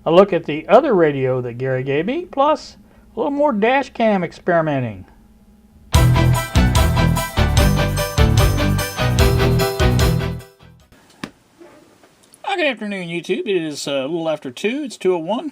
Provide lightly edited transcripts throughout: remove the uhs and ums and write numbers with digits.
a look at the other radio that Gary gave me, plus a little more dash cam experimenting. Good afternoon, YouTube. It is a little after 2. It's 2:01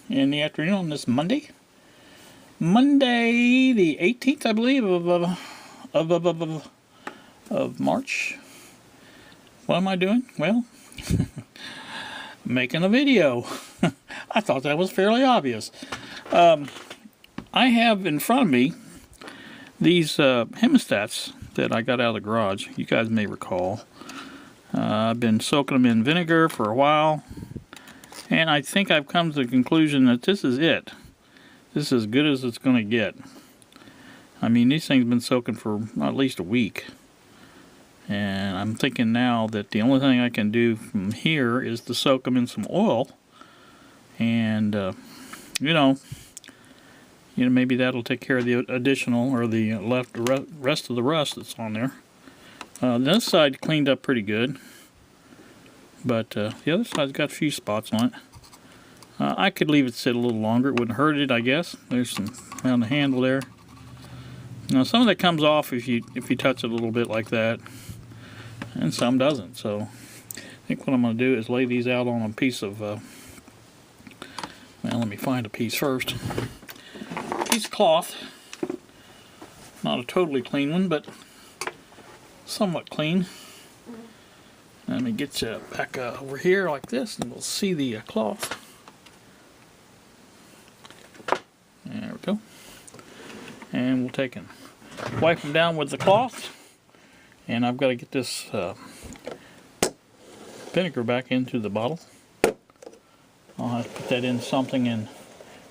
in the afternoon on this Monday. Monday the 18th, I believe, of March. What am I doing? Well, making a video. I thought that was fairly obvious. I have in front of me these hemostats that I got out of the garage. You guys may recall. I've been soaking them in vinegar for a while, and I think I've come to the conclusion that this is it. This is as good as it's going to get. I mean, these things have been soaking for at least a week, and I'm thinking now that the only thing I can do from here is to soak them in some oil, and you know, maybe that'll take care of the additional or the rest of the rust that's on there. This side cleaned up pretty good, but the other side's got a few spots on it. I could leave it sit a little longer. It wouldn't hurt it, I guess. There's some around the handle there. Now some of that comes off if you touch it a little bit like that, and some doesn't. So I think what I'm going to do is lay these out on a piece of. Well, let me find a piece first. A piece of cloth. Not a totally clean one, but somewhat clean. Let me get you back over here like this, and we'll see the cloth. There we go. And we'll take and wipe them down with the cloth. And I've got to get this vinegar back into the bottle. I'll have to put that in something and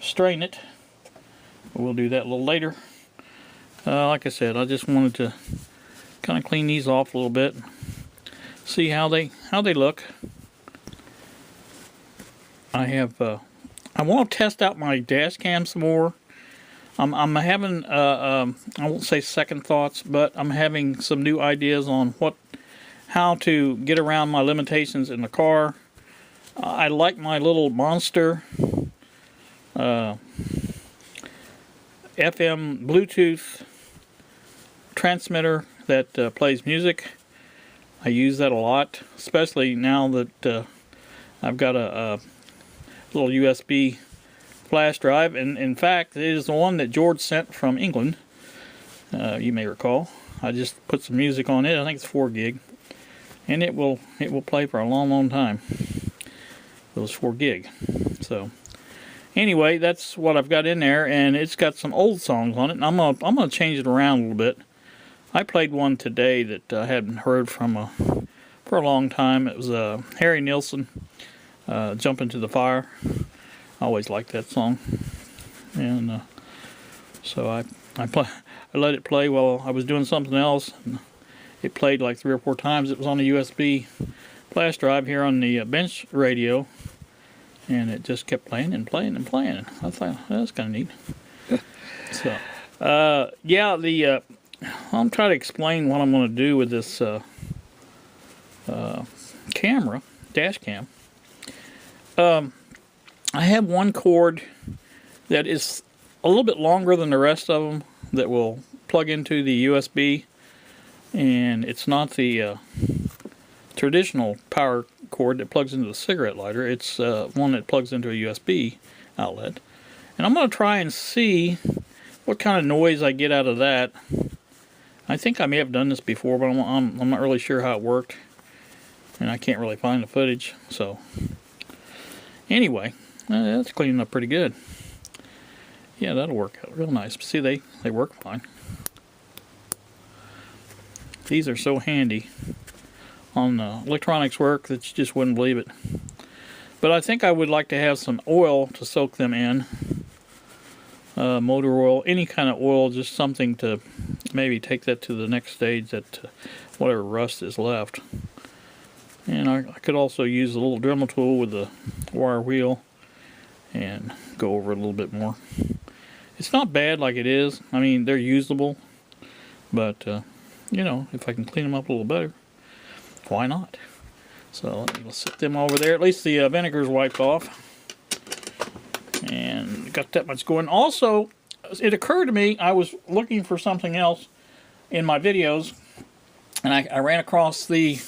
strain it. We'll do that a little later. Like I said, I just wanted to kind of clean these off a little bit, see how they look. I want to test out my dash cam some more. I'm having I won't say second thoughts, but I'm having some new ideas on how to get around my limitations in the car. I like my little monster FM Bluetooth transmitter that plays music. I use that a lot, especially now that I've got a little USB flash drive, and in fact it is the one that George sent from England. You may recall. I just put some music on it. I think it's 4 gig, and it will play for a long time. It was 4 gig. So anyway, that's what I've got in there, and it's got some old songs on it, and I'm gonna change it around a little bit. I played one today that I hadn't heard from for a long time. It was Harry Nilsson, "Jump Into the Fire." I always liked that song, and so I let it play while I was doing something else. And it played like 3 or 4 times. It was on a USB flash drive here on the bench radio, and it just kept playing and playing and playing. I thought, well, that's kind of neat. So yeah, I'll try to explain what I'm going to do with this camera, dash cam. I have one cord that is a little bit longer than the rest of them that will plug into the USB, and it's not the traditional power cord that plugs into the cigarette lighter. It's one that plugs into a USB outlet, and I'm going to try and see what kind of noise I get out of that. I think I may have done this before, but I'm not really sure how it worked, and I can't really find the footage. So anyway, that's cleaning up pretty good. Yeah, that'll work out real nice. See, they work fine. These are so handy on electronics work that you just wouldn't believe it. But I think I would like to have some oil to soak them in. Motor oil, any kind of oil, just something to maybe take that to the next stage, that whatever rust is left. And I could also use a little Dremel tool with the wire wheel and go over it a little bit more. It's not bad like it is. I mean, they're usable, but you know, if I can clean them up a little better, why not? So let's set them over there. At least the vinegar's wiped off. And got that much going. Also, it occurred to me, I was looking for something else in my videos, and I ran across the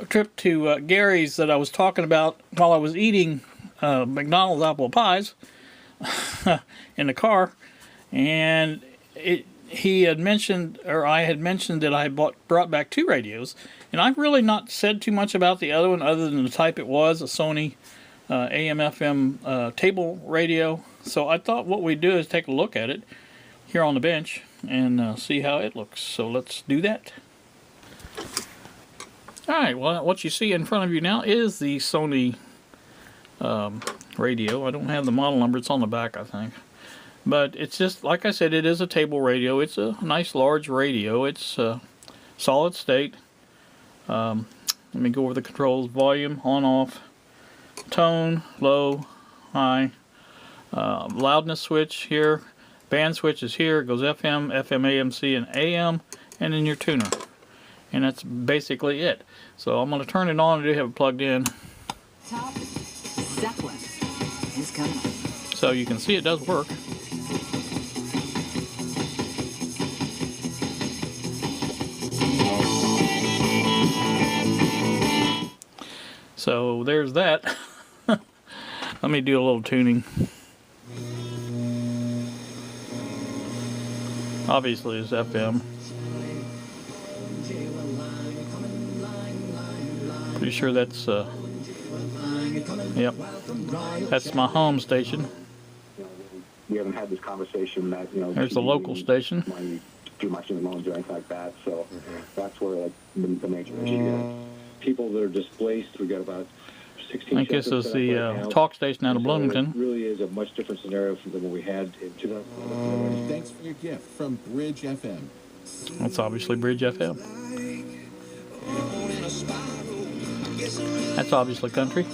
trip to Gary's that I was talking about while I was eating McDonald's apple pies in the car, and he had mentioned, or I had mentioned, that I brought back 2 radios, and I've really not said too much about the other one other than the type it was, a Sony AM/FM table radio. So I thought what we'd do is take a look at it here on the bench and see how it looks. So let's do that. Alright, well, what you see in front of you now is the Sony radio. I don't have the model number, it's on the back, I think. But it's just, like I said, it is a table radio. It's a nice large radio. It's solid state. Let me go over the controls. Volume, on, off, tone, low, high, loudness switch here, band switch is here. It goes FM, FM, AMC, and AM, and then your tuner. And that's basically it. So I'm going to turn it on. I do have it plugged in. Top Zeppelin is coming. So you can see it does work. So there's that. Let me do a little tuning. Obviously it's FM. Pretty sure that's yep, that's my home station. We haven't had this conversation that, there's the local station. When you do my student loans or anything like that, so that's where the major issue is. People that are displaced, we got about 16. I think this is the talk station out of Bloomington. It really is a much different scenario than what we had in 2000. Thanks for your gift from Bridge FM. That's obviously Bridge FM. That's obviously country.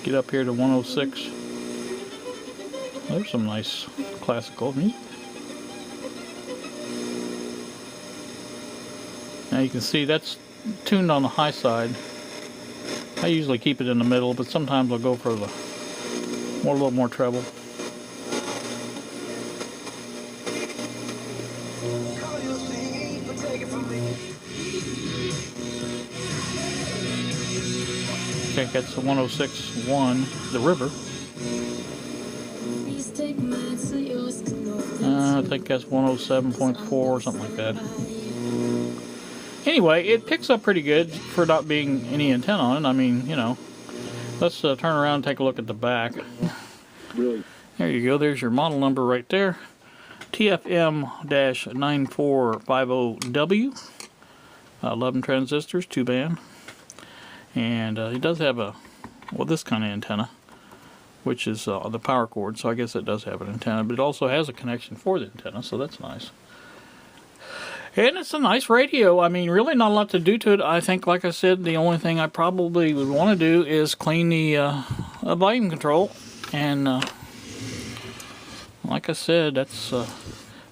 Get up here to 106. There's some nice classical music. Now you can see that's tuned on the high side. I usually keep it in the middle, but sometimes I'll go for the a little more treble. I think that's the 106.1, the river. I think that's 107.4 or something like that. Anyway, it picks up pretty good for not being any antenna on it. I mean, let's turn around and take a look at the back. Really? There you go. There's your model number right there. TFM-9450W. 11 transistors, 2-band. And it does have this kind of antenna, which is the power cord. So I guess it does have an antenna, but it also has a connection for the antenna, so that's nice. And it's a nice radio. I mean, really not a lot to do to it. I think, like I said, the only thing I probably would want to do is clean the volume control. And like I said, that's let's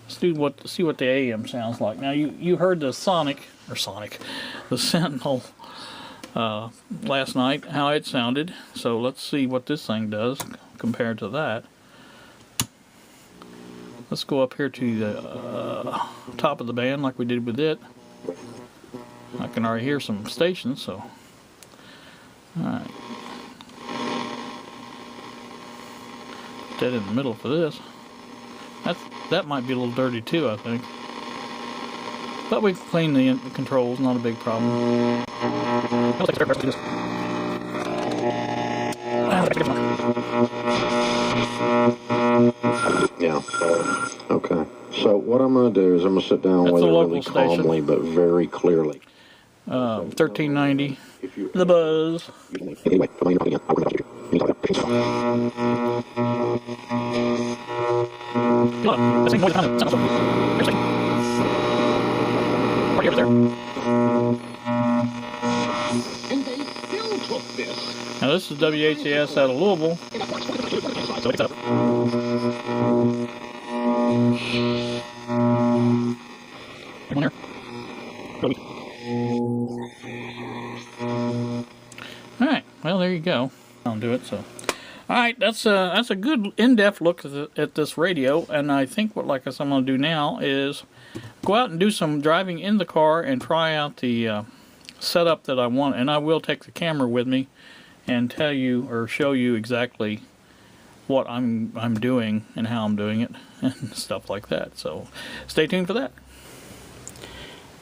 see what the AM sounds like. Now you heard the the Sentinel last night, how it sounded. So let's see what this thing does compared to that. Let's go up here to the top of the band like we did with it. I can already hear some stations, so. Alright. Put that in the middle for this. That might be a little dirty too, I think. But we can clean the controls, not a big problem. Yeah. Okay. So what I'm going to do is I'm going to sit down with it really calmly but very clearly. 1390. The buzz. Anyway, Now this is WHAS out of Louisville. well, there you go. I'll do it. So, all right, that's a good in-depth look at this radio, and I think what I'm going to do now is go out and do some driving in the car and try out the setup that I want, and I will take the camera with me and tell you or show you exactly what I'm doing and how I'm doing it and stuff like that. So stay tuned for that.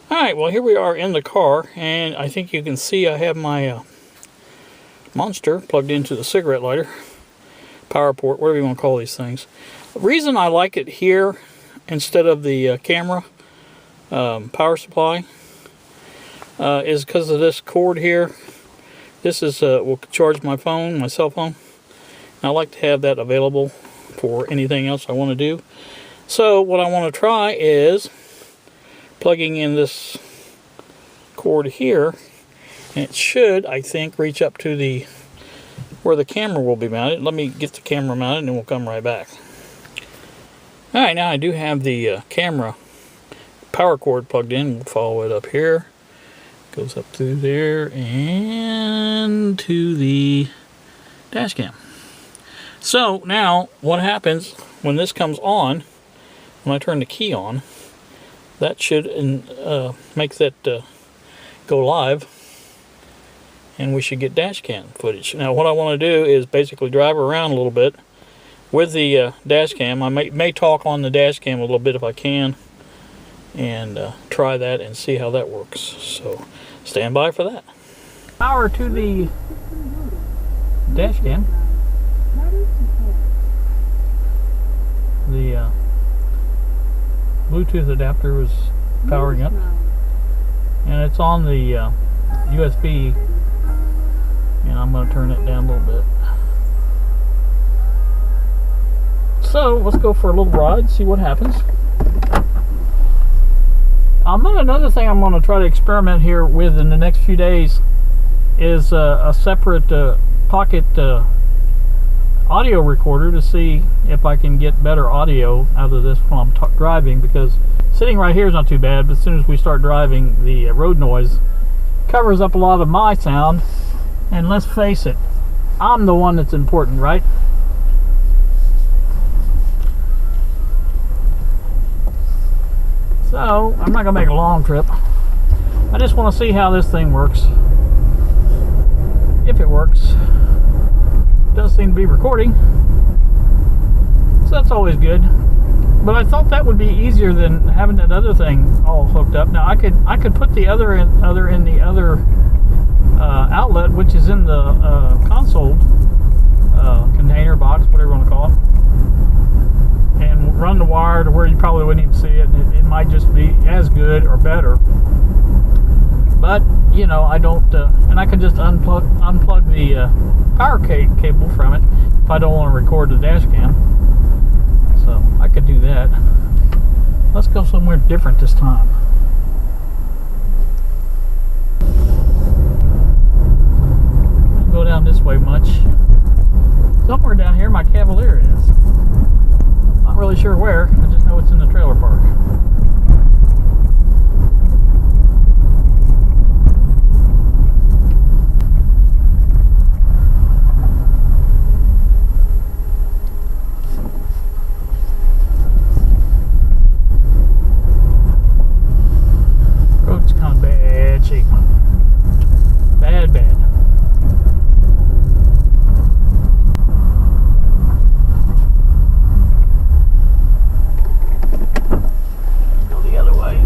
Alright, well, here we are in the car, and I think you can see I have my Monster plugged into the cigarette lighter, power port, whatever you want to call these things. The reason I like it here instead of the camera power supply is because of this cord here. This is will charge my phone, my cell phone. And I like to have that available for anything else I want to do. So what I want to try is plugging in this cord here, and it should, I think, reach up to the where the camera will be mounted. Let me get the camera mounted and then we'll come right back. Alright, now I do have the camera power cord plugged in. We'll follow it up here. Goes up through there and to the dash cam. So now what happens when this comes on, when I turn the key on, that should make that go live, and we should get dash cam footage. Now what I want to do is basically drive around a little bit with the dash cam. I may talk on the dash cam a little bit if I can, and try that and see how that works. So stand by for that. Power to the dash cam. The Bluetooth adapter was powering up, and it's on the USB, and I'm going to turn it down a little bit. So let's go for a little ride, see what happens. Another thing I'm going to try to experiment here with in the next few days is a separate pocket audio recorder to see if I can get better audio out of this while I'm driving, because sitting right here is not too bad, but as soon as we start driving, the road noise covers up a lot of my sound, and let's face it, I'm the one that's important, right? So, I'm not going to make a long trip. I just want to see how this thing works. If it works. It does seem to be recording. So that's always good. But I thought that would be easier than having that other thing all hooked up. Now I could put the other in the other outlet, which is in the console container box, whatever you want to call it, and run the wire to where you probably wouldn't even see it, and it might just be as good or better. But you know, I don't, and I can just unplug the power cable from it if I don't want to record the dash cam. So I could do that. Let's go somewhere different this time. Don't go down this way much. Somewhere down here my Cavalier is. Not really sure where, I just know it's in the trailer park. Road's kind of bad shape. Bad. Go the other way.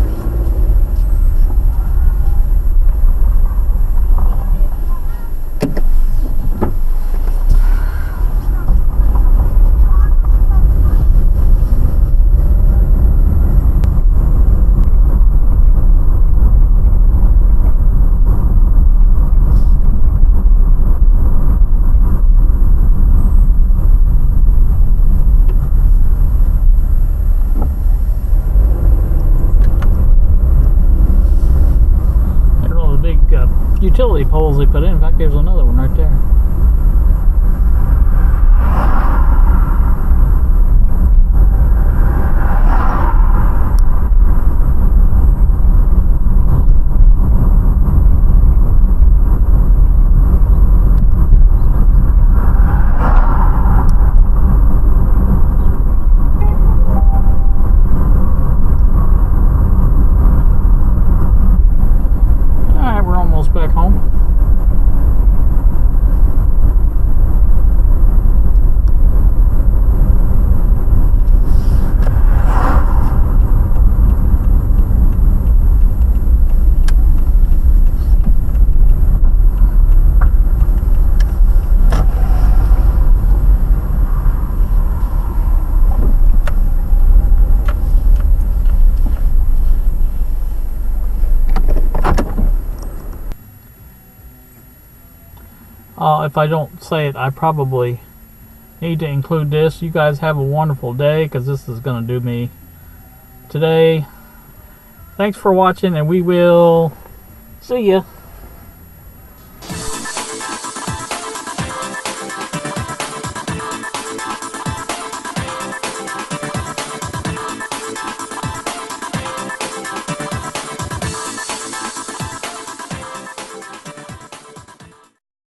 Utility poles they put in. In fact, there's another one right there. If I don't say it, I probably need to include this. You guys have a wonderful day, because this is going to do me today. Thanks for watching, and we will see ya.